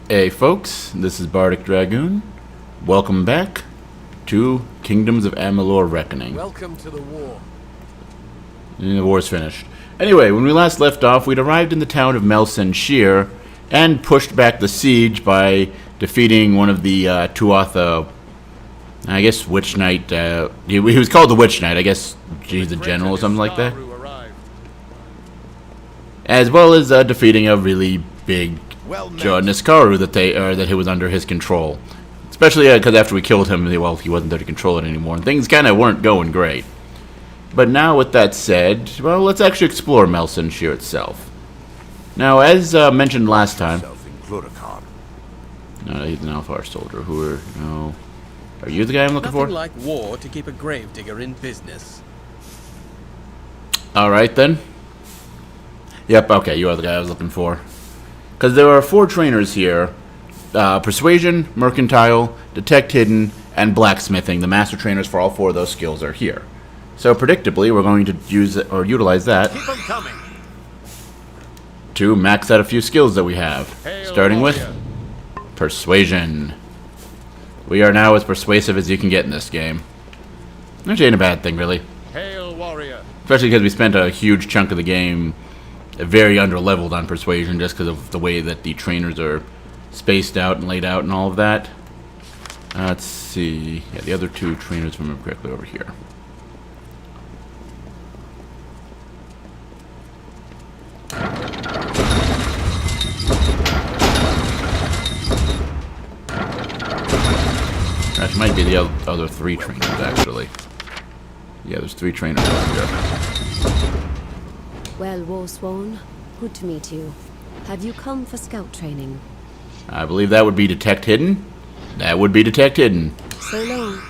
Hey folks, this is Bardic Dragoon. Welcome back to Kingdoms of Amalur Reckoning. Welcome to the war. And the war's finished. Anyway, when we last left off, we'd arrived in the town of Melsenshir and pushed back the siege by defeating one of the Tuatha, I guess, Witch Knight. He was called the Witch Knight. I guess he's a general or something like that. As well as defeating a really big Niskaru that he was under his control. Especially because after we killed him, well, he wasn't there to control it anymore, and things kind of weren't going great. But now, with that said, well, let's actually explore Melsenshir itself. Now, as mentioned last time, no, he's an Alfar soldier. Are you the guy I'm looking for? Nothing like war to keep a gravedigger in business. All right then. Yep. Okay, you are the guy I was looking for. Because there are 4 trainers here: Persuasion, Mercantile, Detect Hidden, and Blacksmithing. The master trainers for all 4 of those skills are here. So predictably, we're going to utilize that to max out a few skills that we have. Starting with Persuasion. We are now as persuasive as you can get in this game. Which ain't a bad thing, really. Hail, warrior! Especially because we spent a huge chunk of the game very under-leveled on Persuasion just because of the way that the trainers are spaced out and laid out and all of that. Let's see. Yeah, the other 2 trainers, if I remember correctly, over here. That might be the other 3 trainers, actually. Yeah, there's 3 trainers over here. Well, Warsworn, good to meet you. Have you come for scout training? I believe that would be Detect Hidden. That would be Detect Hidden. So long.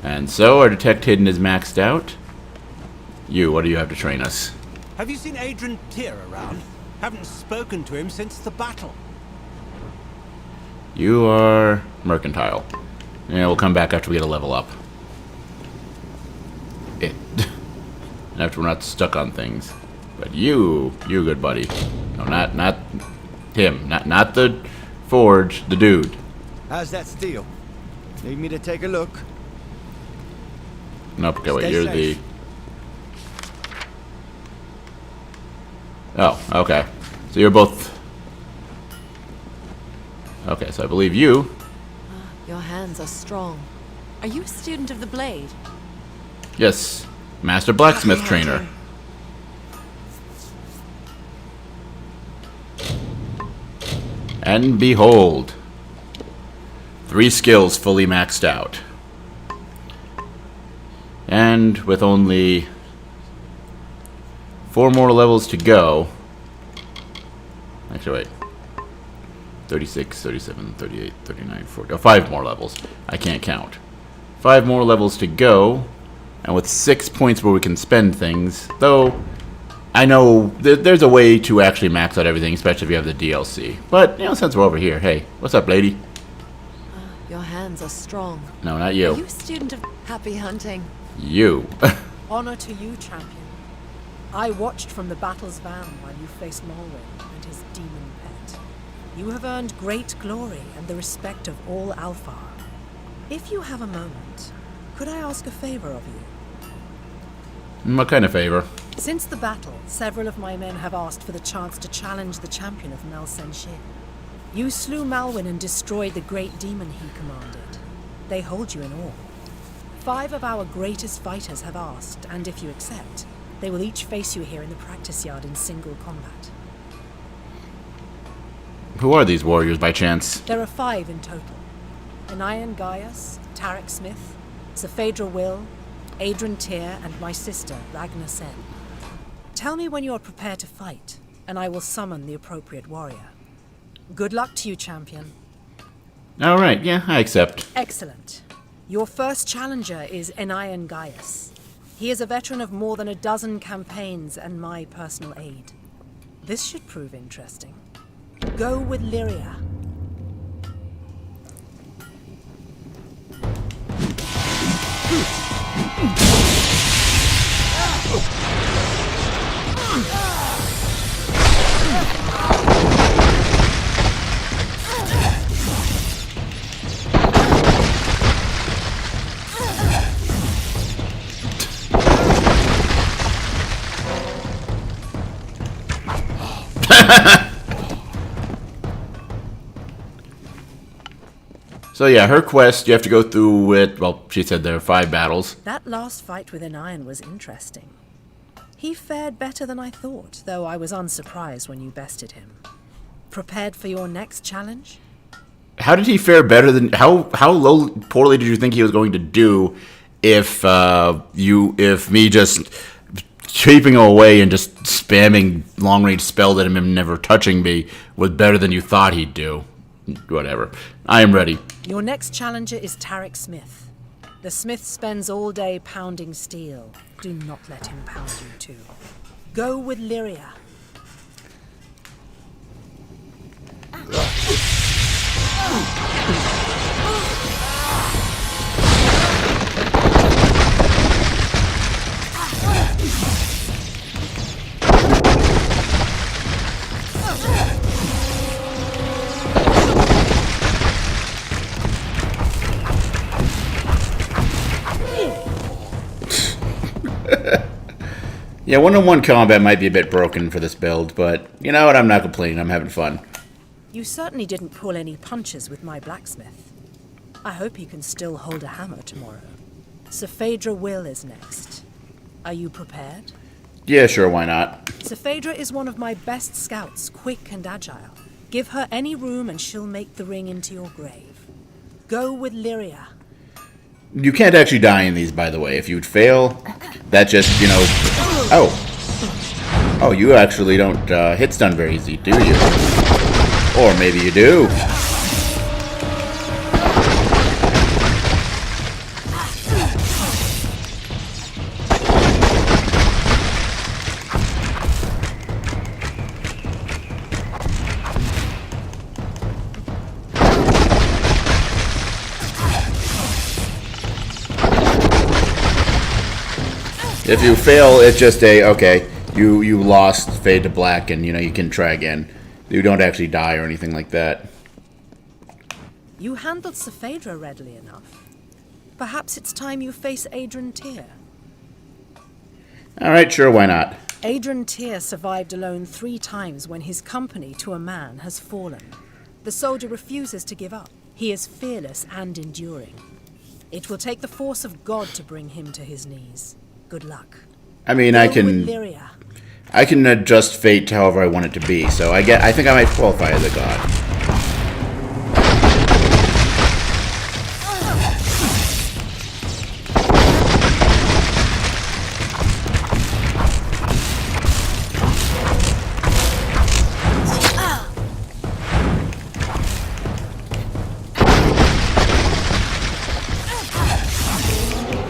And so our Detect Hidden is maxed out. What do you have to train us? Have you seen Adrian Tyr around? Haven't spoken to him since the battle. You are Mercantile. Yeah, we'll come back after we get a level up. And after we're not stuck on things. But you good buddy. No, not him. Not the Forge, the dude. How's that steel? Need me to take a look? Nope, okay, wait, Stay you're safe. Oh, okay. So you're both... Okay, so I believe you... Your hands are strong. Are you a student of the blade? Yes, Master Blacksmith Trainer. And behold, 3 skills fully maxed out. And with only 4 more levels to go. Actually, wait. 36, 37, 38, 39, 40. Oh, 5 more levels. I can't count. 5 more levels to go. And with 6 points where we can spend things. Though, I know there's a way to actually max out everything, especially if you have the DLC. But, since we're over here, hey, what's up, lady? Your hands are strong. No, not Are you. you a student of happy hunting? You. Honor to you, champion. I watched from the battle's van while you faced Malwyn and his demon pet. You have earned great glory and the respect of all Alfar. If you have a moment, could I ask a favor of you? What kind of favor? Since the battle, several of my men have asked for the chance to challenge the champion of Melsenshir. You slew Malwyn and destroyed the great demon he commanded. They hold you in awe. 5 of our greatest fighters have asked, and if you accept, they will each face you here in the practice yard in single combat. Who are these warriors, by chance? There are 5 in total. Anayan Gaius, Tarek Smith, Saphedra Will, Adrian Tyr, and my sister, Ragnar Sen. Tell me when you are prepared to fight, and I will summon the appropriate warrior. Good luck to you, champion. Alright, yeah, I accept. Excellent. Your first challenger is Anayan Gaius. He is a veteran of more than a dozen campaigns and my personal aid. This should prove interesting. Go with Lyria. So yeah, her quest, you have to go through it. Well, she said there are 5 battles. That last fight with an iron was interesting. He fared better than I thought, though I was unsurprised when you bested him. Prepared for your next challenge? How did he fare better than how poorly did you think he was going to do if me just keeping him away and just spamming long range spells at him and never touching me was better than you thought he'd do? Whatever. I am ready. Your next challenger is Tarek Smith. The smith spends all day pounding steel. Do not let him pound you too. Go with Lyria. Yeah, one-on-one combat might be a bit broken for this build, but you know what? I'm not complaining. I'm having fun. You certainly didn't pull any punches with my blacksmith. I hope he can still hold a hammer tomorrow. Sir Phaedra Will is next. Are you prepared? Yeah, sure, why not? Sir Phaedra is one of my best scouts, quick and agile. Give her any room and she'll make the ring into your grave. Go with Lyria. You can't actually die in these, by the way. If you'd fail, that just, you know... Oh. Oh, you actually don't hit stun very easy, do you? Or maybe you do. If you fail, it's just okay, you lost, fade to black, and you know you can try again. You don't actually die or anything like that. You handled Sir Phaedra readily enough. Perhaps it's time you face Adrian Tyr. Alright, sure, why not? Adrian Tyr survived alone 3 times when his company to a man has fallen. The soldier refuses to give up. He is fearless and enduring. It will take the force of God to bring him to his knees. Good luck. I mean, Go I with Lyria. can adjust fate to however I want it to be, so I think I might qualify as a god.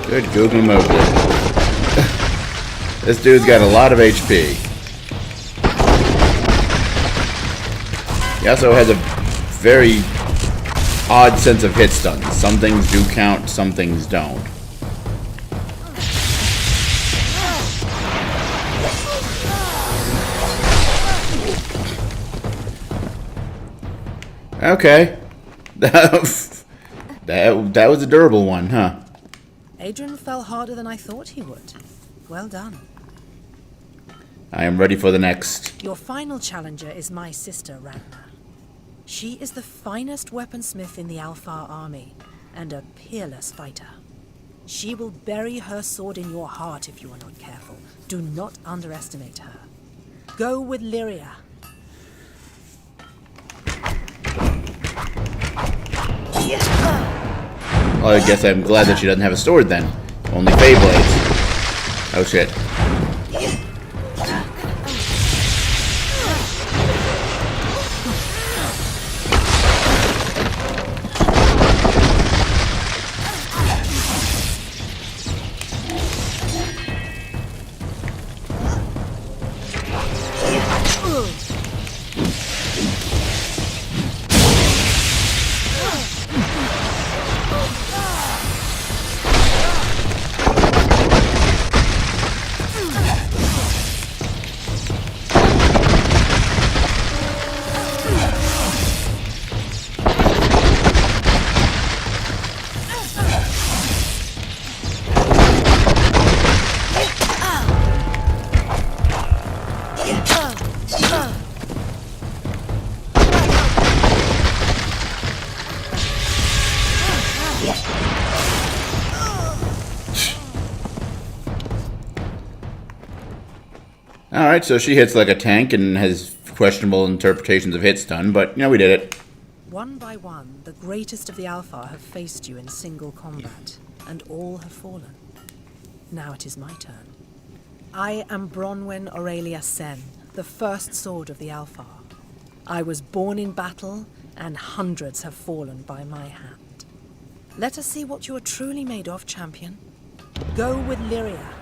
Good Google Mowgli. This dude's got a lot of HP. He also has a very odd sense of hit stuns. Some things do count, some things don't. Okay. That was a durable one, huh? Adrian fell harder than I thought he would. Well done. I am ready for the next. Your final challenger is my sister, Ragnar. She is the finest weaponsmith in the Alfar army, and a peerless fighter. She will bury her sword in your heart if you are not careful. Do not underestimate her. Go with Lyria. Well, I guess I'm glad that she doesn't have a sword then. Only Fey blades. Oh shit. Alright, so she hits like a tank and has questionable interpretations of hit stun, but, we did it. One by one, the greatest of the Alpha have faced you in single combat, and all have fallen. Now it is my turn. I am Bronwyn Aurelia Sen, the first sword of the Alpha. I was born in battle, and hundreds have fallen by my hand. Let us see what you are truly made of, champion. Go with Lyria.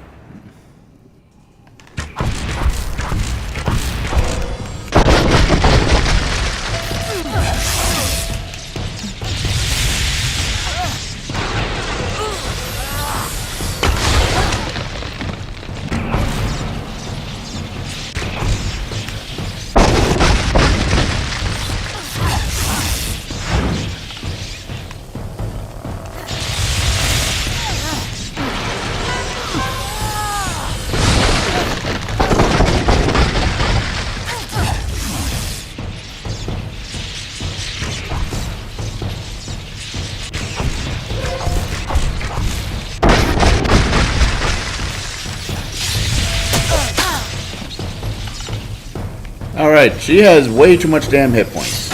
Alright, she has way too much damn hit points.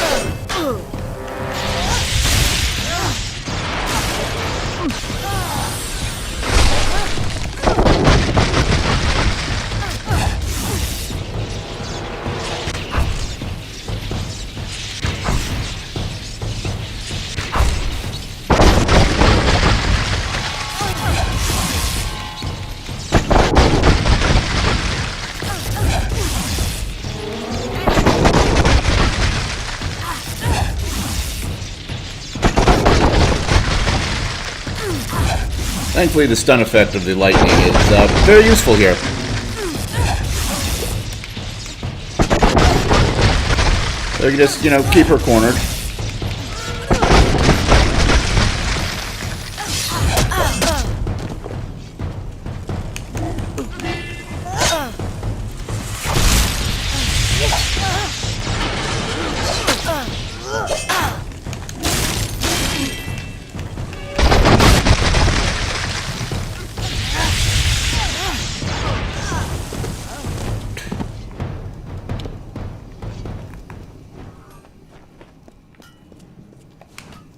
Thankfully, the stun effect of the lightning is very useful here. So you can just, keep her cornered.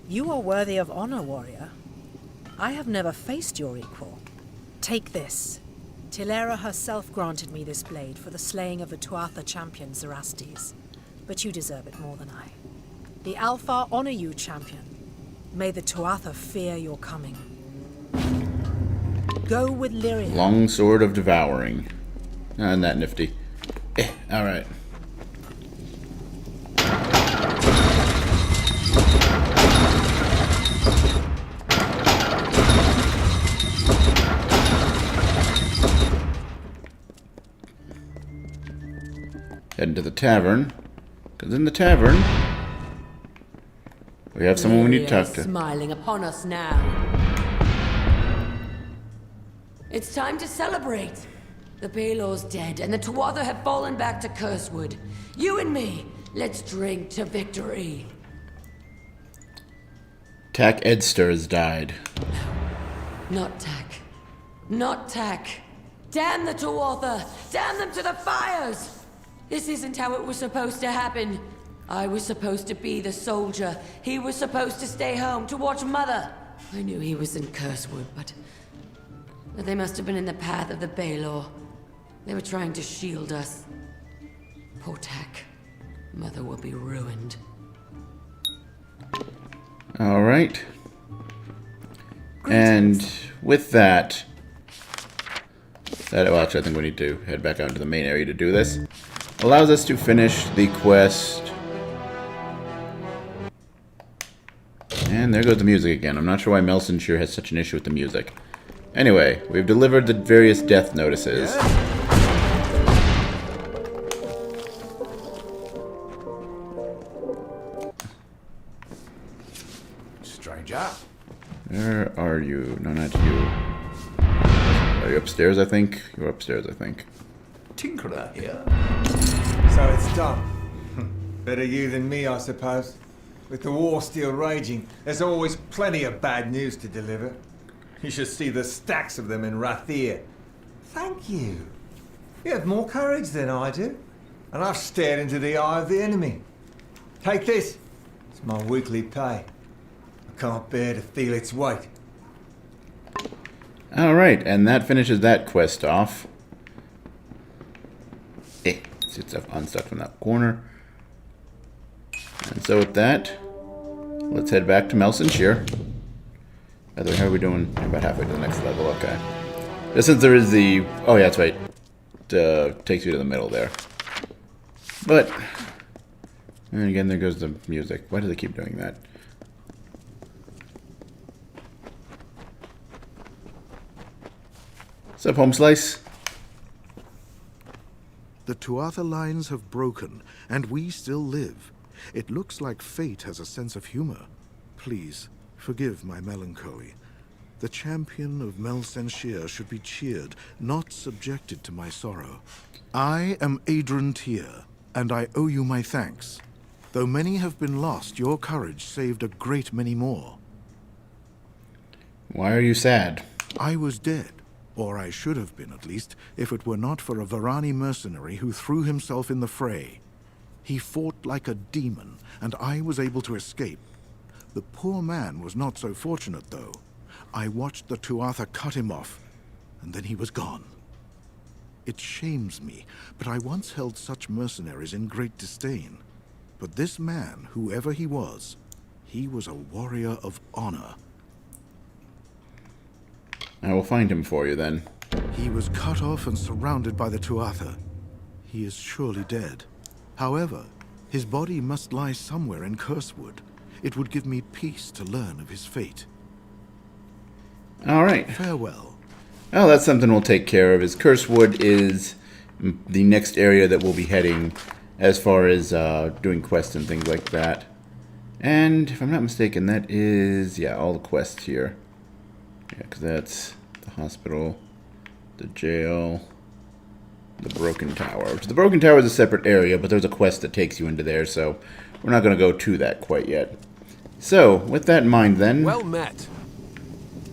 You are worthy of honor, warrior. I have never faced your equal. Take this. Tilera herself granted me this blade for the slaying of the Tuatha champion Zerastes. But you deserve it more than I. The Alpha honor you, champion. May the Tuatha fear your coming. Go with Lyria. Long Sword of Devouring. Isn't that nifty? Alright. Heading to the tavern. Because in the tavern, we have someone we need to talk to. Smiling upon us now. It's time to celebrate. The Baelor's dead, and the Tuatha have fallen back to Cursewood. You and me, let's drink to victory. Tak Edster has died. Not Tak. Not Tak. Damn the Tuatha! Damn them to the fires! This isn't how it was supposed to happen. I was supposed to be the soldier. He was supposed to stay home to watch Mother. I knew he was in Cursewood, but they must have been in the path of the Baelor. They were trying to shield us. Poor Tak. Mother will be ruined. Alright. And with that... well, actually, I think we need to head back out into the main area to do this. Allows us to finish the quest. And there goes the music again. I'm not sure why Melsenshire has such an issue with the music. Anyway, we've delivered the various death notices. Stranger. Where are you? No, not you. Are you upstairs, I think? You're upstairs, I think. Tinkerer here. So it's done. Better you than me, I suppose. With the war still raging, there's always plenty of bad news to deliver. You should see the stacks of them in Rathir. Thank you. You have more courage than I do. And I've stared into the eye of the enemy. Take this. It's my weekly pay. I can't bear to feel its weight. Alright, and that finishes that quest off. It's unstuck from that corner. And so with that, let's head back to Mel Sincere. By the way, how are we doing? About halfway to the next level, okay. Just since there is the... Oh yeah, that's right. Takes you to the middle there. But... And again, there goes the music. Why do they keep doing that? What's up, Home Slice? The Tuatha lines have broken, and we still live. It looks like fate has a sense of humor. Please, forgive my melancholy. The champion of Mel Sincere should be cheered, not subjected to my sorrow. I am Adrian Tyr, and I owe you my thanks. Though many have been lost, your courage saved a great many more. Why are you sad? I was dead. Or I should have been, at least, if it were not for a Varani mercenary who threw himself in the fray. He fought like a demon, and I was able to escape. The poor man was not so fortunate, though. I watched the Tuatha cut him off, and then he was gone. It shames me, but I once held such mercenaries in great disdain. But this man, whoever he was a warrior of honor. I will find him for you, then. He was cut off and surrounded by the Tuatha. He is surely dead. However, his body must lie somewhere in Cursewood. It would give me peace to learn of his fate. Alright. Farewell. Well, that's something we'll take care of. Is Cursewood is the next area that we'll be heading as far as doing quests and things like that. And, if I'm not mistaken, that is, yeah, all the quests here. Yeah, because that's the hospital, the jail, the Broken Tower. The Broken Tower is a separate area, but there's a quest that takes you into there, so we're not going to go to that quite yet. So, with that in mind then, well met.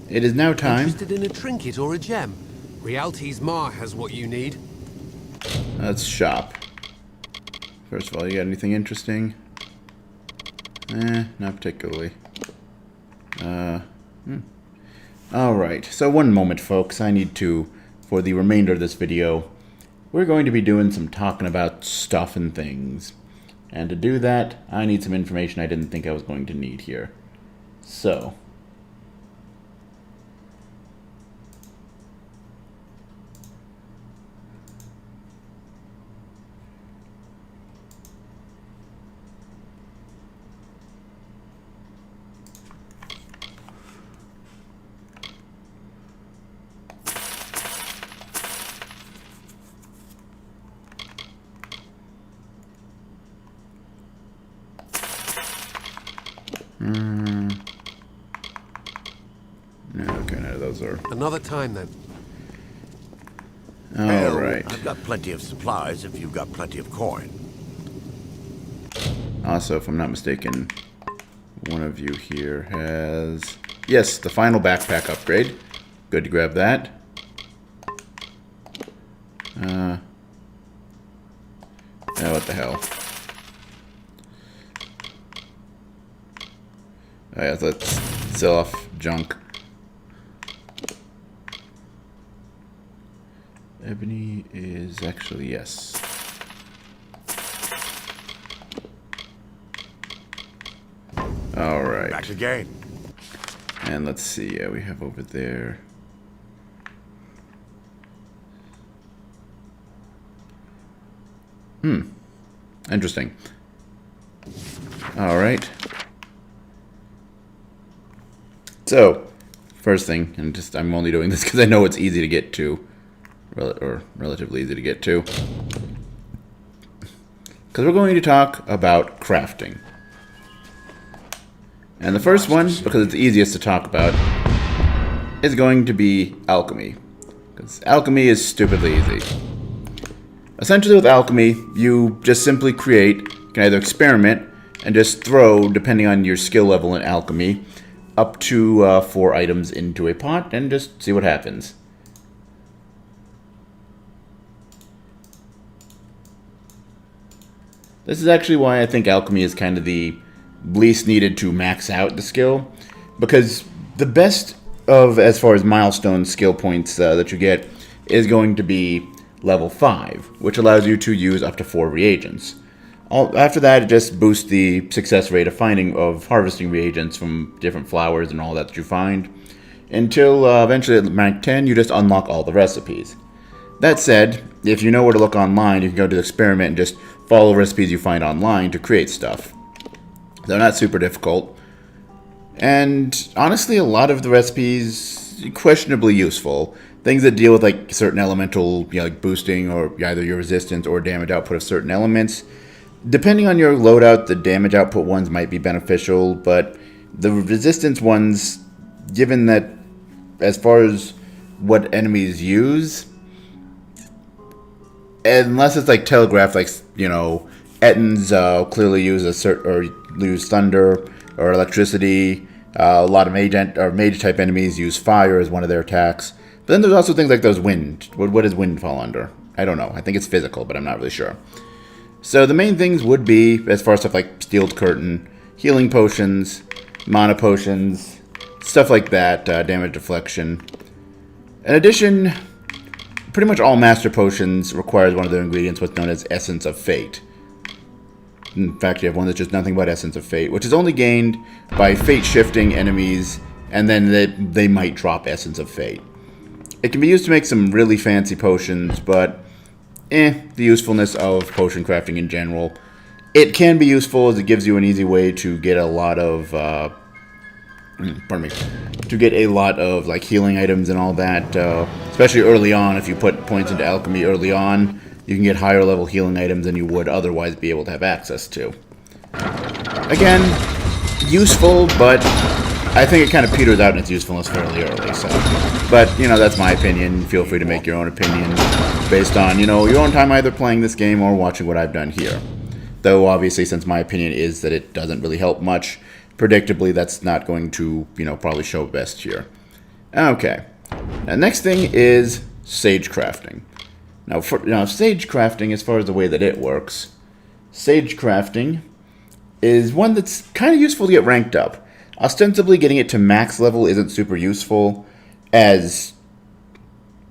It is now time. Interested in a trinket or a gem? Rialti's Ma has what you need. Let's shop. First of all, you got anything interesting? Not particularly. Alright, so one moment, folks. I need to, for the remainder of this video, we're going to be doing some talking about stuff and things. And to do that, I need some information I didn't think I was going to need here. So... No, okay, none of those are... Another time, then. Alright. I've got plenty of supplies if you've got plenty of coin. Also, if I'm not mistaken, one of you here has... Yes, the final backpack upgrade. Good to grab that. Oh, what the hell. Oh, yeah, let's sell off junk. Ebony is actually, yes. Alright. Back again. And let's see, yeah, we have over there. Interesting. Alright. So, first thing, and just I'm only doing this because I know it's easy to get to. Or relatively easy to get to. Because we're going to talk about crafting. And the first one, because it's the easiest to talk about, is going to be alchemy. Because alchemy is stupidly easy. Essentially with alchemy, you just simply create, you can either experiment and just throw, depending on your skill level in alchemy, up to 4 items into a pot and just see what happens. This is actually why I think alchemy is kind of the least needed to max out the skill, because the best of, as far as milestone skill points that you get, is going to be level 5, which allows you to use up to 4 reagents. After that, it just boosts the success rate of harvesting reagents from different flowers and all that you find, until eventually at rank 10, you just unlock all the recipes. That said, if you know where to look online, you can go to the experiment and just follow recipes you find online to create stuff. They're not super difficult. And honestly, a lot of the recipes questionably useful. Things that deal with like certain elemental, like boosting or either your resistance or damage output of certain elements. Depending on your loadout, the damage output ones might be beneficial, but the resistance ones, given that as far as what enemies use, unless it's like telegraphed, like Ettins clearly use use thunder or electricity. A lot of mage type enemies use fire as one of their attacks. But then there's also things like those wind. What does wind fall under? I don't know. I think it's physical, but I'm not really sure. So the main things would be, as far as stuff like Steeled Curtain, healing potions, mana potions, stuff like that, damage deflection. In addition, pretty much all master potions requires one of their ingredients, what's known as Essence of Fate. In fact, you have one that's just nothing but Essence of Fate, which is only gained by fate shifting enemies, and then they might drop Essence of Fate. It can be used to make some really fancy potions, but the usefulness of potion crafting in general. It can be useful as it gives you an easy way to get a lot of like healing items and all that, especially early on. If you put points into alchemy early on, you can get higher level healing items than you would otherwise be able to have access to. Again, useful, but I think it kind of peters out in its usefulness fairly early. So, but that's my opinion. Feel free to make your own opinion based on your own time either playing this game or watching what I've done here. Though obviously, since my opinion is that it doesn't really help much, predictably that's not going to probably show best here. Okay, now next thing is sage crafting. Now sage crafting, as far as the way that it works, sage crafting is one that's kind of useful to get ranked up. Ostensibly, getting it to max level isn't super useful, as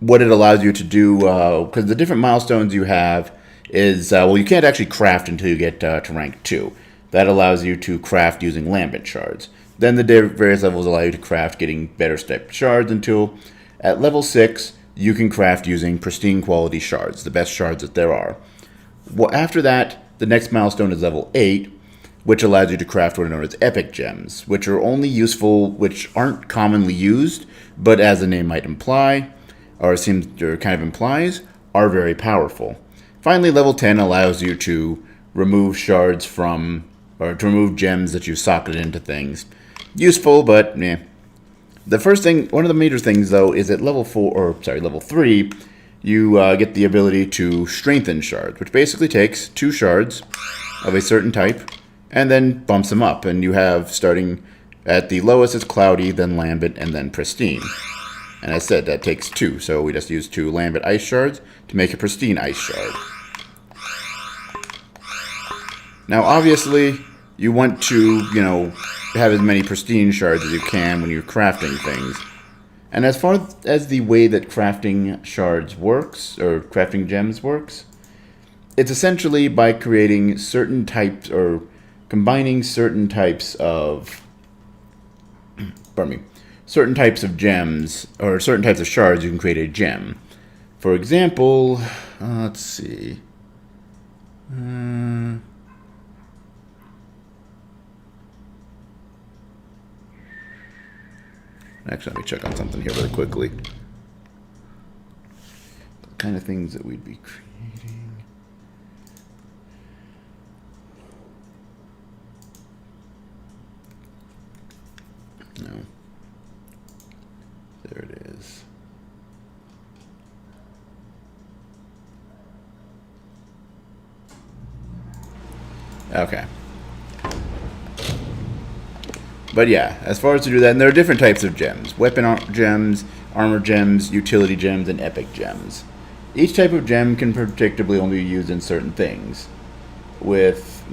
what it allows you to do, because the different milestones you have is, you can't actually craft until you get to rank 2. That allows you to craft using lambent shards. Then the various levels allow you to craft getting better type shards until, at level 6, you can craft using pristine quality shards, the best shards that there are. Well, after that, the next milestone is level 8, which allows you to craft what are known as epic gems, which are only useful, which aren't commonly used, but as the name might imply, or kind of implies, are very powerful. Finally, level 10 allows you to remove shards from, or to remove gems that you socketed into things. Useful, but The first thing, one of the major things though, is at level 3, you get the ability to strengthen shards, which basically takes 2 shards of a certain type and then bumps them up, and you have, starting at the lowest, it's cloudy, then lambent, and then pristine. And I said that takes 2, so we just use 2 lambent ice shards to make a pristine ice shard. Now, obviously, you want to, have as many pristine shards as you can when you're crafting things. And as far as the way that crafting shards works, or crafting gems works, it's essentially by creating certain types, or combining certain types of, certain types of gems, or certain types of shards, you can create a gem. For example, let's see. Actually, let me check on something here really quickly. The kind of things that we'd be creating. No. There it is. Okay. But yeah, as far as to do that, and there are different types of gems. Weapon gems, armor gems, utility gems, and epic gems. Each type of gem can predictably only be used in certain things. with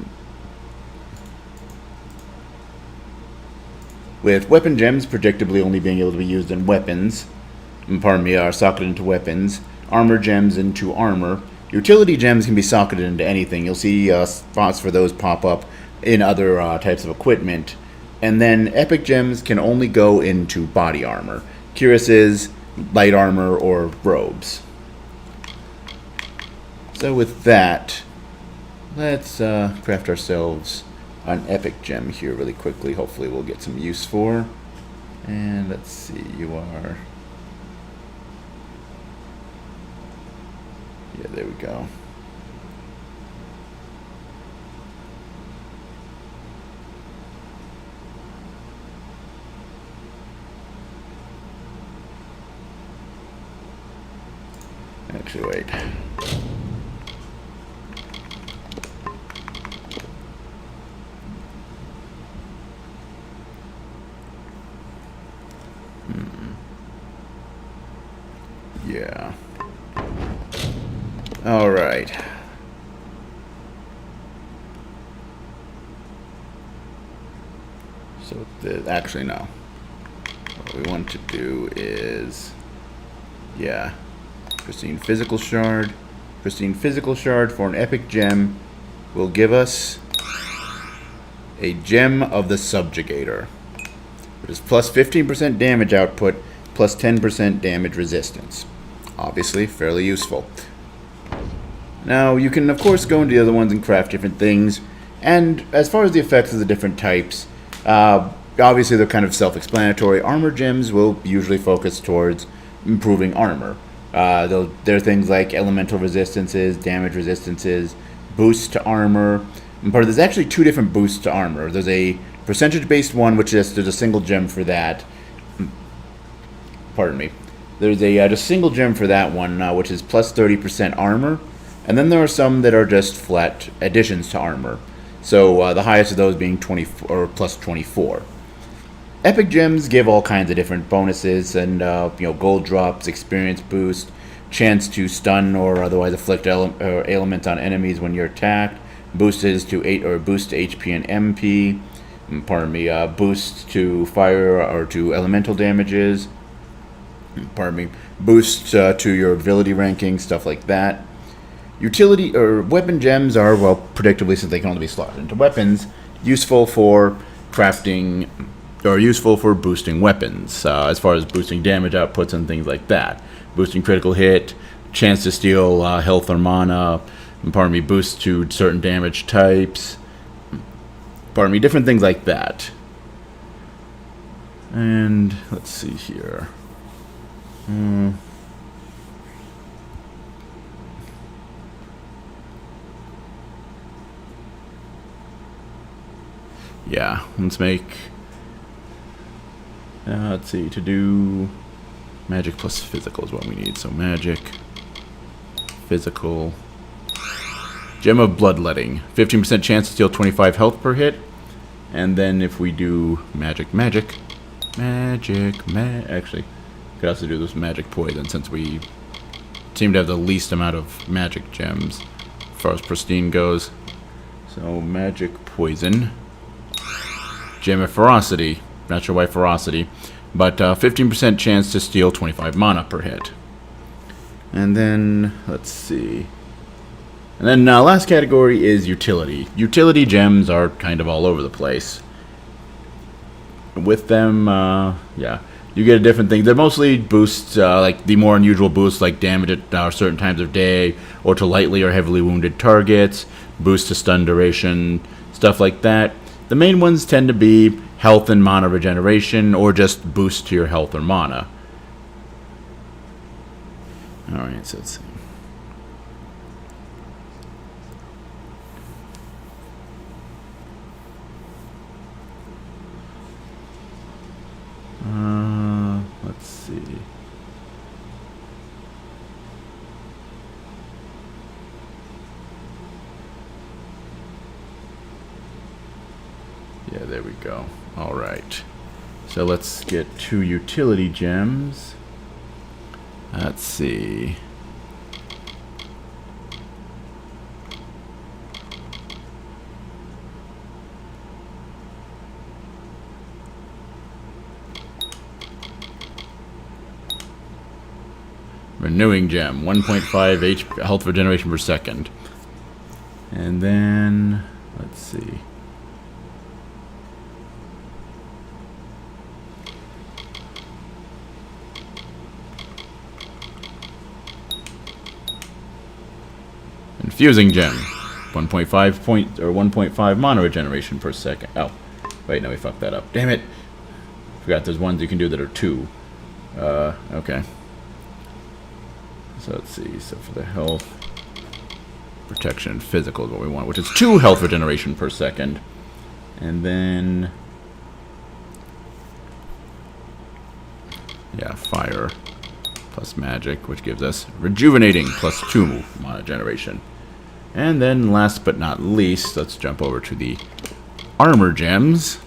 weapon gems predictably only being able to be used in weapons, are socketed into weapons, armor gems into armor. Utility gems can be socketed into anything. You'll see spots for those pop up in other types of equipment. And then epic gems can only go into body armor. Cuirasses, light armor, or robes. So with that, let's craft ourselves an epic gem here really quickly. Hopefully we'll get some use for. And let's see, you are... Yeah, there we go. Actually, wait. Yeah. All right. So, actually, no. What we want to do is, yeah, Pristine Physical Shard. Pristine Physical Shard for an epic gem will give us a Gem of the Subjugator. It is plus 15% damage output, plus 10% damage resistance. Obviously, fairly useful. Now, you can, of course, go into the other ones and craft different things. And as far as the effects of the different types, obviously they're kind of self-explanatory. Armor gems will usually focus towards improving armor. There are things like elemental resistances, damage resistances, boosts to armor. There's actually two different boosts to armor. There's a percentage-based one, which is there's a single gem for that. Pardon me. There's a just single gem for that one, which is plus 30% armor. And then there are some that are just flat additions to armor. So the highest of those being 20 or plus 24. Epic gems give all kinds of different bonuses and gold drops, experience boost, chance to stun or otherwise afflict ailment on enemies when you're attacked, boost to HP and MP. Boost to fire or to elemental damages. Boost to your ability ranking, stuff like that. Utility or weapon gems are, well, predictably, since they can only be slotted into weapons, useful for crafting or useful for boosting weapons, as far as boosting damage outputs and things like that. Boosting critical hit, chance to steal health or mana, boost to certain damage types, different things like that. And let's see here. Yeah, let's make, let's see, to do magic plus physical is what we need. So magic, physical, Gem of Bloodletting, 15% chance to steal 25 health per hit. And then if we do actually, could also do this magic poison since we seem to have the least amount of magic gems as far as pristine goes. So magic poison. Gem of Ferocity, not sure why Ferocity, but 15% chance to steal 25 mana per hit. And then, let's see. And then last category is Utility. Utility gems are kind of all over the place. With them, yeah, you get a different thing. They're mostly boosts, like the more unusual boosts like damage at certain times of day, or to lightly or heavily wounded targets, boost to stun duration, stuff like that. The main ones tend to be health and mana regeneration, or just boost to your health or mana. Alright, so let's see. Let's see. Yeah, there we go. Alright. So let's get 2 utility gems. Let's see. Renewing gem, 1.5 health regeneration per second. And then, let's see. Infusing gem, 1.5 mana regeneration per second. Oh, wait, no, we fucked that up. Damn it! Forgot there's ones you can do that are 2. Okay. So let's see. So for the health, protection, and physical is what we want, which is 2 health regeneration per second, and then fire plus magic, which gives us rejuvenating plus 2 mana generation. And then last but not least, let's jump over to the armor gems.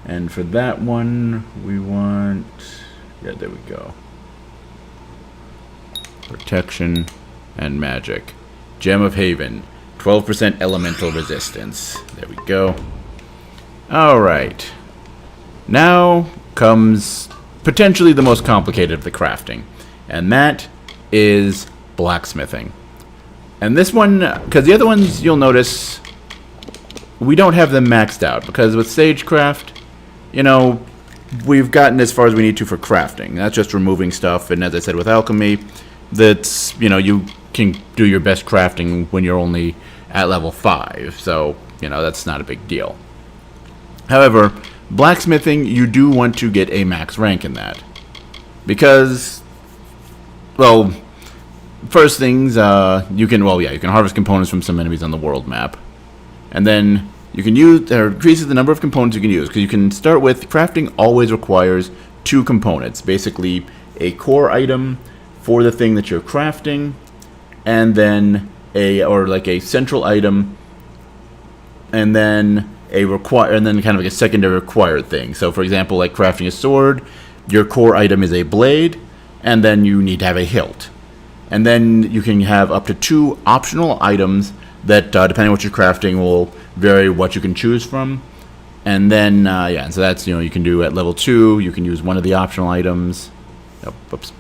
And for that one, we want... yeah, there we go. Protection and magic. Gem of Haven. 12% elemental resistance. There we go. Alright. Now comes potentially the most complicated of the crafting. And that is blacksmithing. And this one, because the other ones you'll notice, we don't have them maxed out. Because with Sagecraft, you know, we've gotten as far as we need to for crafting. That's just removing stuff. And as I said with alchemy, that's, you know, you can do your best crafting when you're only at level 5. So, you know, that's not a big deal. However, blacksmithing, you do want to get a max rank in that. Because, well, first things, you can harvest components from some enemies on the world map. And then you can use, or increases the number of components you can use. Because you can start with, crafting always requires 2 components. Basically, a core item for the thing that you're crafting, and then a central item, and then kind of like a secondary required thing. So for example, like crafting a sword, your core item is a blade, and then you need to have a hilt. And then you can have up to 2 optional items that, depending on what you're crafting, will vary what you can choose from. And then, and so that's, you know, you can do at level 2, you can use one of the optional items. Oh, oops.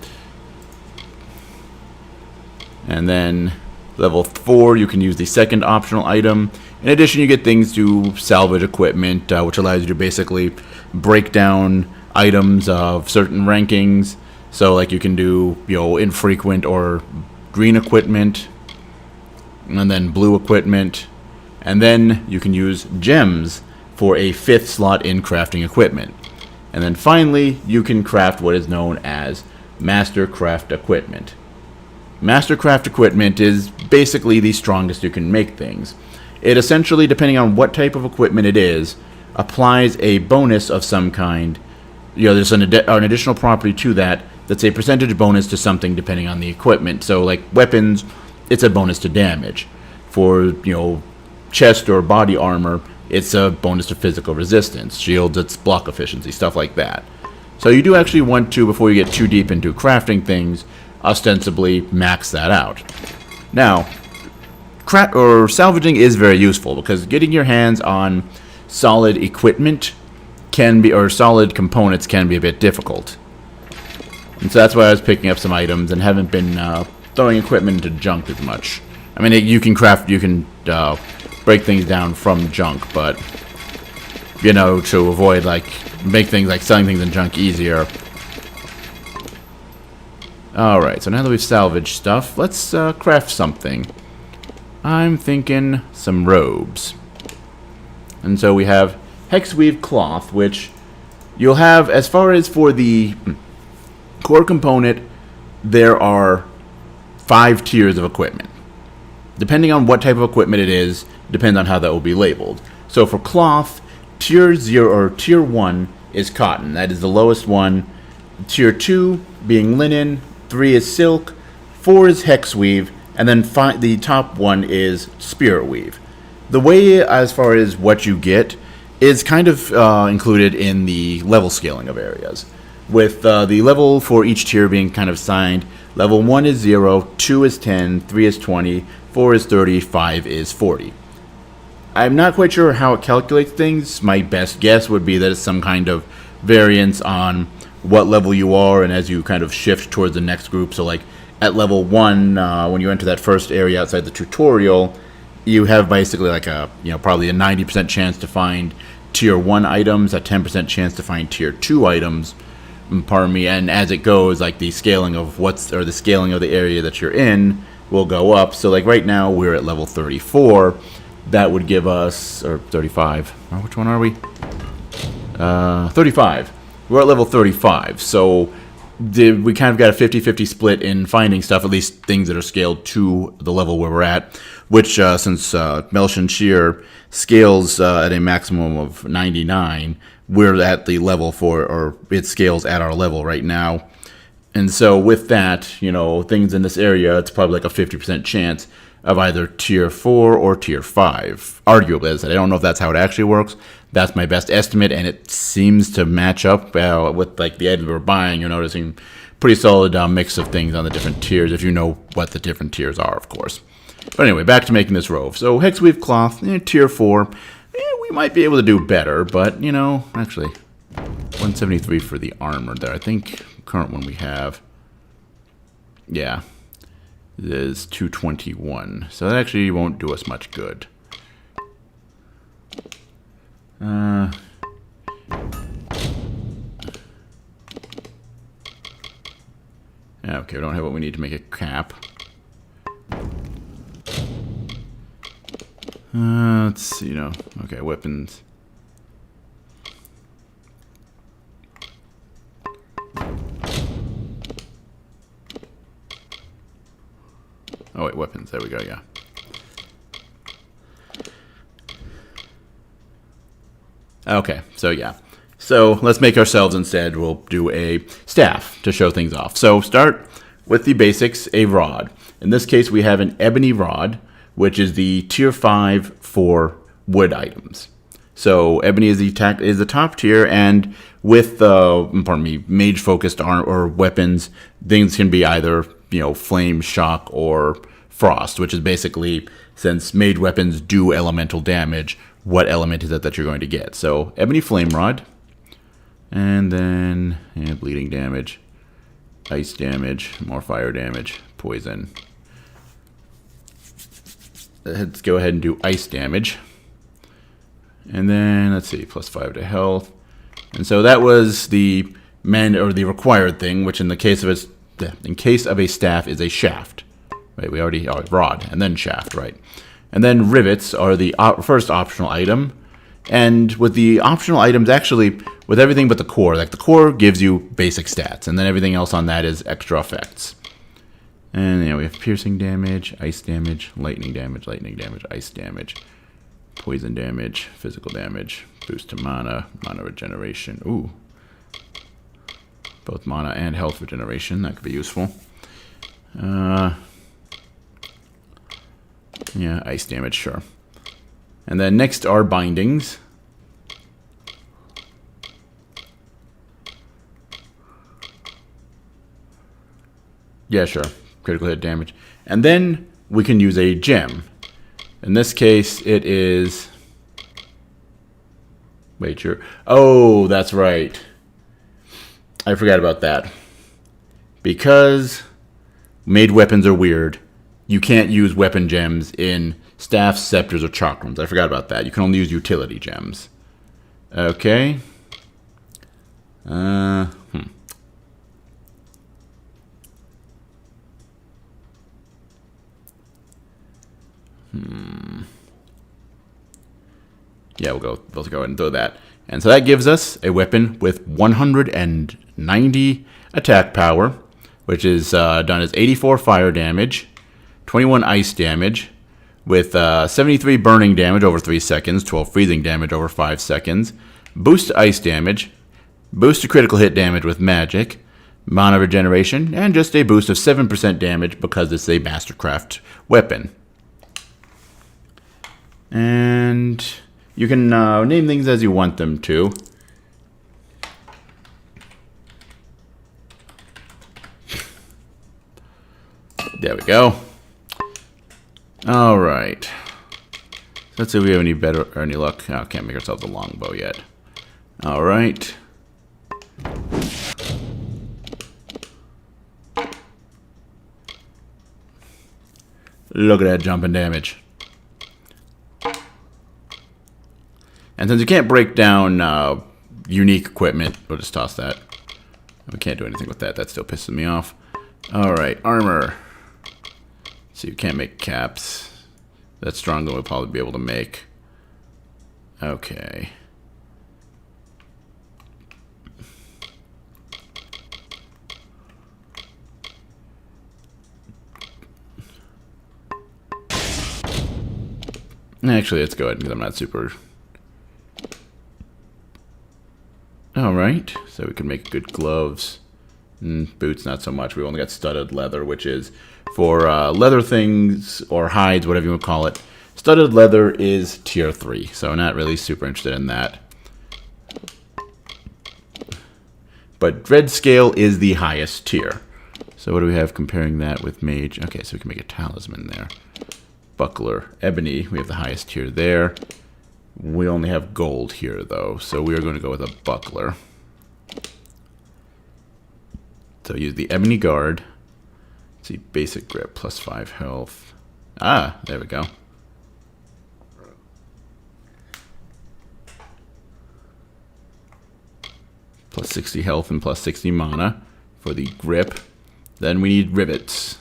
And then level 4, you can use the second optional item. In addition, you get things to salvage equipment, which allows you to basically break down items of certain rankings. So, like, you can do, you know, infrequent or green equipment, and then blue equipment. And then you can use gems for a 5th slot in crafting equipment. And then finally, you can craft what is known as Mastercraft equipment. Mastercraft equipment is basically the strongest you can make things. It essentially, depending on what type of equipment it is, applies a bonus of some kind. You know, there's an additional property to that that's a percentage bonus to something depending on the equipment. So, like weapons, it's a bonus to damage. For, you know, chest or body armor, it's a bonus to physical resistance. Shields, it's block efficiency, stuff like that. So you do actually want to, before you get too deep into crafting things, ostensibly max that out. Now, salvaging is very useful because getting your hands on solid equipment can be, or solid components can be a bit difficult. And so that's why I was picking up some items and haven't been throwing equipment into junk as much. I mean, you can break things down from junk, but, you know, to avoid, like, make things like selling things in junk easier. Alright, so now that we've salvaged stuff, let's craft something. I'm thinking some robes. And so we have hexweave cloth, which you'll have, as far as for the core component, there are 5 tiers of equipment. Depending on what type of equipment it is, depends on how that will be labeled. So for cloth, tier 0 or tier 1 is cotton. That is the lowest one. Tier 2 being linen, 3 is silk, 4 is hexweave, and then the top one is spirit weave. The way as far as what you get is kind of included in the level scaling of areas, with the level for each tier being kind of signed. Level 1 is 0, 2 is 10, 3 is 20, 4 is 30, 5 is 40. I'm not quite sure how it calculates things. My best guess would be that it's some kind of variance on what level you are, and as you kind of shift towards the next group. So like at level 1, when you enter that first area outside the tutorial, you have basically like a, probably a 90% chance to find tier 1 items, a 10% chance to find tier 2 items, pardon me, and as it goes, like the scaling of the scaling of the area that you're in will go up. So like right now we're at level 34. That would give us, or 35. Oh, which one are we? 35. We're at level 35. So we kind of got a 50-50 split in finding stuff, at least things that are scaled to the level where we're at, which since Melchen Shear scales at a maximum of 99, we're at the level or it scales at our level right now. And so with that, things in this area, it's probably like a 50% chance of either tier 4 or tier 5. Arguably, as I said, I don't know if that's how it actually works. That's my best estimate, and it seems to match up with like the item we're buying. You're noticing pretty solid mix of things on the different tiers, if you know what the different tiers are, of course. But anyway, back to making this rove. So Hexweave Cloth, tier 4. We might be able to do better, but, actually, 173 for the armor there. I think current one we have, yeah, is 221. So that actually won't do us much good. Okay, we don't have what we need to make a cap. Let's see, okay, weapons. Oh wait, weapons, there we go, yeah. Okay, so yeah. So let's make ourselves instead, we'll do a staff to show things off. So start with the basics, a rod. In this case, we have an ebony rod, which is the tier 5 for wood items. So ebony is the top tier, and with mage-focused armor or weapons, things can be either flame, shock, or frost, which is basically, since mage weapons do elemental damage, what element is it that you're going to get? So ebony flame rod, and then bleeding damage, ice damage, more fire damage, poison. Let's go ahead and do ice damage. And then, let's see, +5 to health. And so that was the required thing, which in the case of a staff is a shaft. Right, we already rod and then shaft, right? And then rivets are the first optional item. And with the optional items, actually, with everything but the core, like the core gives you basic stats, and then everything else on that is extra effects. And we have piercing damage, ice damage, lightning damage, ice damage, poison damage, physical damage, boost to mana, mana regeneration. Ooh. Both mana and health regeneration, that could be useful. Yeah, ice damage, sure. And then next are bindings. Yeah, sure. Critical hit damage. And then we can use a gem. In this case, it is... Wait, sure. Oh, that's right. I forgot about that. Because made weapons are weird, you can't use weapon gems in staffs, scepters, or chakrams. I forgot about that. You can only use utility gems. Okay. Yeah, we'll go ahead and throw that. And so that gives us a weapon with 190 attack power, which is done as 84 fire damage, 21 ice damage, with 73 burning damage over 3 seconds, 12 freezing damage over 5 seconds, boost to ice damage, boost to critical hit damage with magic, mana regeneration, and just a boost of 7% damage because it's a Mastercraft weapon. And you can name things as you want them to. There we go. All right. Let's see if we have any better or any luck. Oh, can't make ourselves a longbow yet. All right. Look at that jumping damage. And since you can't break down unique equipment, we'll just toss that. We can't do anything with that. That still pisses me off. Alright, armor. So you can't make caps. That's stronger we'll probably be able to make. Okay. Actually, let's go ahead because I'm not super... Alright, so we can make good gloves. Boots, not so much. We only got studded leather, which is for leather things or hides, whatever you would call it. Studded leather is tier 3, so not really super interested in that. But dread scale is the highest tier. So what do we have comparing that with mage? Okay, so we can make a talisman there. Buckler, ebony, we have the highest tier there. We only have gold here though, so we are going to go with a buckler. So use the ebony guard. Let's see, basic grip, plus 5 health. Ah, there we go. Plus 60 health and plus 60 mana for the grip. Then we need rivets.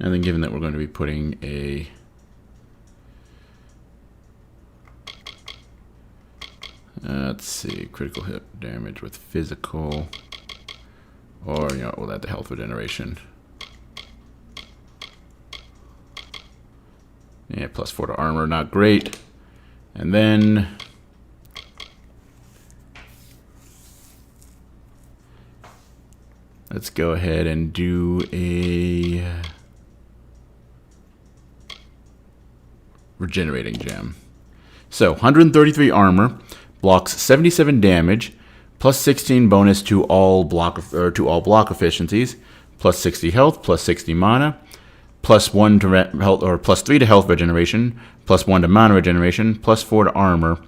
And then given that we're going to be putting a let's see, critical hit damage with physical, or you know, we'll add the health regeneration. Yeah, plus 4 to armor, not great. And then let's go ahead and do a regenerating gem. So 133 armor, blocks 77 damage, plus 16 bonus to all block efficiencies, plus 60 health, plus 60 mana, plus 1 to health, or plus 3 to health regeneration, plus 1 to mana regeneration, plus 4 to armor.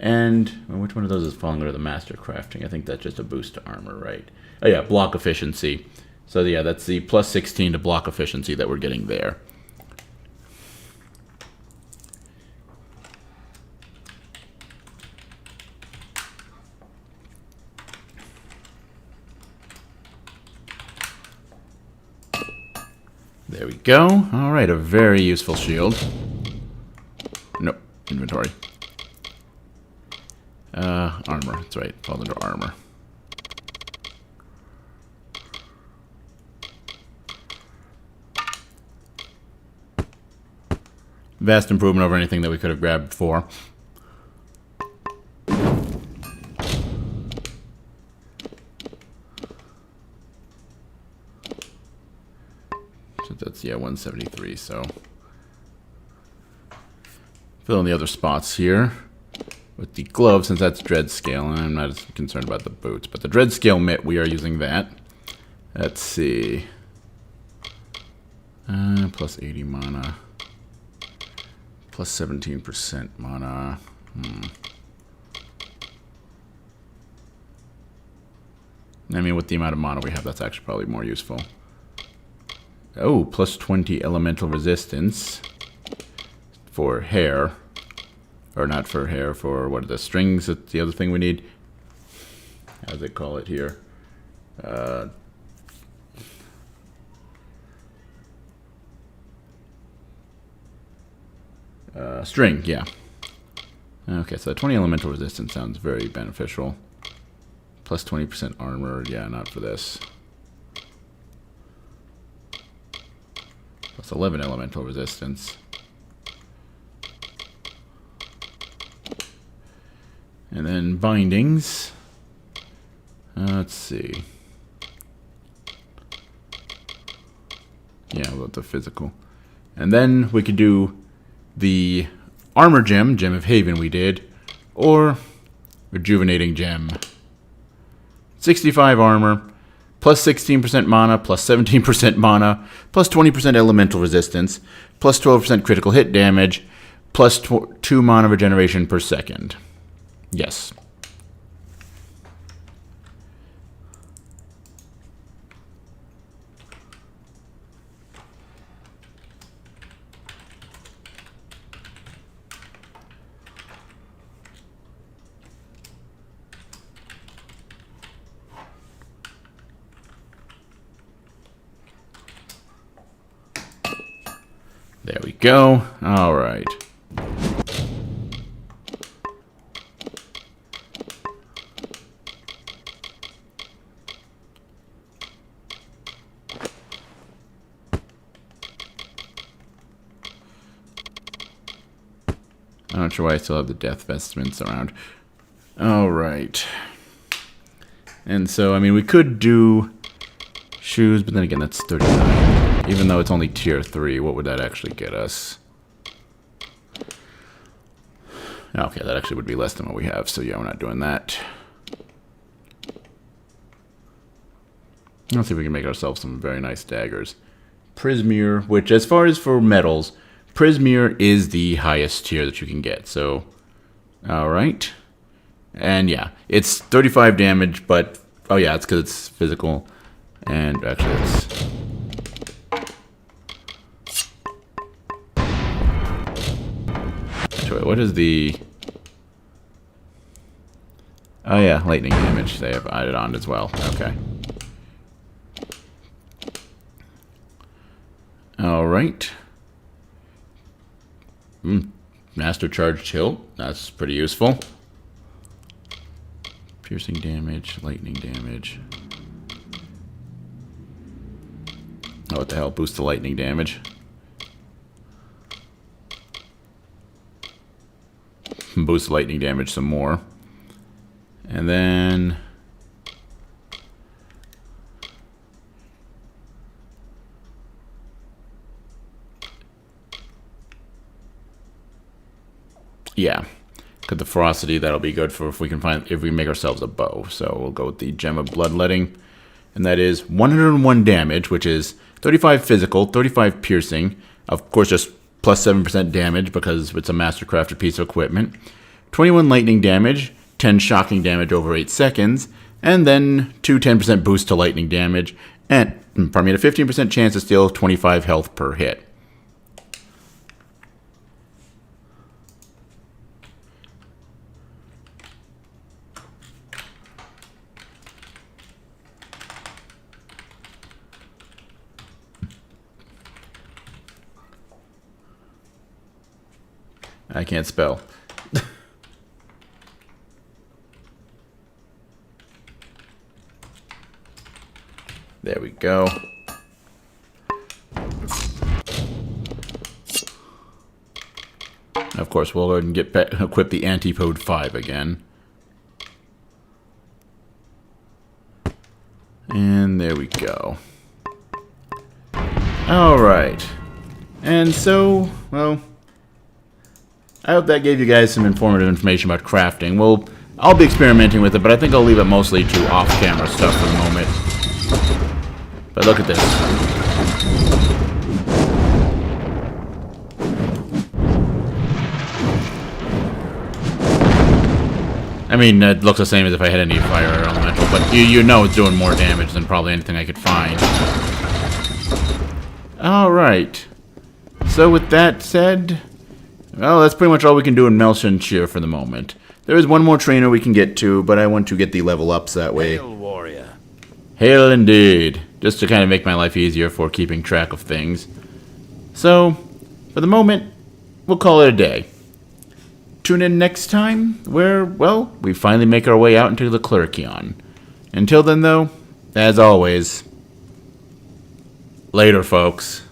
And well, which one of those is falling under the master crafting? I think that's just a boost to armor, right? Oh yeah, block efficiency. So yeah, that's the plus 16 to block efficiency that we're getting there. There we go. Alright, a very useful shield. Nope, inventory. Armor, that's right, falls under armor. Vast improvement over anything that we could have grabbed before. So that's, yeah, 173, so. Fill in the other spots here. With the glove, since that's dread scale, and I'm not as concerned about the boots, but the dread scale mitt, we are using that. Let's see. Plus 80 mana. Plus 17% mana. I mean, with the amount of mana we have, that's actually probably more useful. Oh, plus 20 elemental resistance for hair. Or not for hair, for what are the strings? That's the other thing we need. How do they call it here? String, yeah. Okay, so 20 elemental resistance sounds very beneficial. Plus 20% armor, yeah, not for this. Plus 11 elemental resistance. And then bindings. Let's see. Yeah, we'll the physical. And then we could do the armor gem, Gem of Haven we did, or rejuvenating gem. 65 armor, plus 16% mana, plus 17% mana, plus 20% elemental resistance, plus 12% critical hit damage, plus 2 mana regeneration per second. Yes. There we go. All right. I'm not sure why I still have the death vestments around. All right. And so, I mean, we could do shoes, but then again, that's 39. Even though it's only tier 3, what would that actually get us? Okay, that actually would be less than what we have, so yeah, we're not doing that. Let's see if we can make ourselves some very nice daggers. Prismere, which as far as for metals, Prismere is the highest tier that you can get, so... Alright. And yeah, it's 35 damage, but... Oh yeah, it's because it's physical. And actually it's... Actually, what is the... Oh yeah, lightning damage they have added on as well. Okay. Alright. Master Charge Chill. That's pretty useful. Piercing damage, lightning damage. Oh, what the hell? Boost the lightning damage. Boost the lightning damage some more. And then... yeah, because the ferocity, that'll be good for if we make ourselves a bow. So we'll go with the Gem of Bloodletting, and that is 101 damage, which is 35 physical, 35 piercing, of course just plus 7% damage because it's a mastercrafted piece of equipment, 21 lightning damage, 10 shocking damage over 8 seconds, and then 2 10% boost to lightning damage, and pardon me, a 15% chance to steal 25 health per hit. I can't spell. There we go. Of course, we'll go ahead and equip the Antipode 5 again. And there we go. Alright. And so, well... I hope that gave you guys some informative information about crafting. Well, I'll be experimenting with it, but I think I'll leave it mostly to off-camera stuff for the moment. But look at this. I mean, it looks the same as if I had any fire or elemental, but you know it's doing more damage than probably anything I could find. Alright. So with that said... well, that's pretty much all we can do in Melchanshire for the moment. There is one more trainer we can get to, but I want to get the level ups that way. Hail, warrior. Hail indeed. Just to kind of make my life easier for keeping track of things. So, for the moment, we'll call it a day. Tune in next time, where, well, we finally make our way out into the Clerkion. Until then, though, as always, later, folks.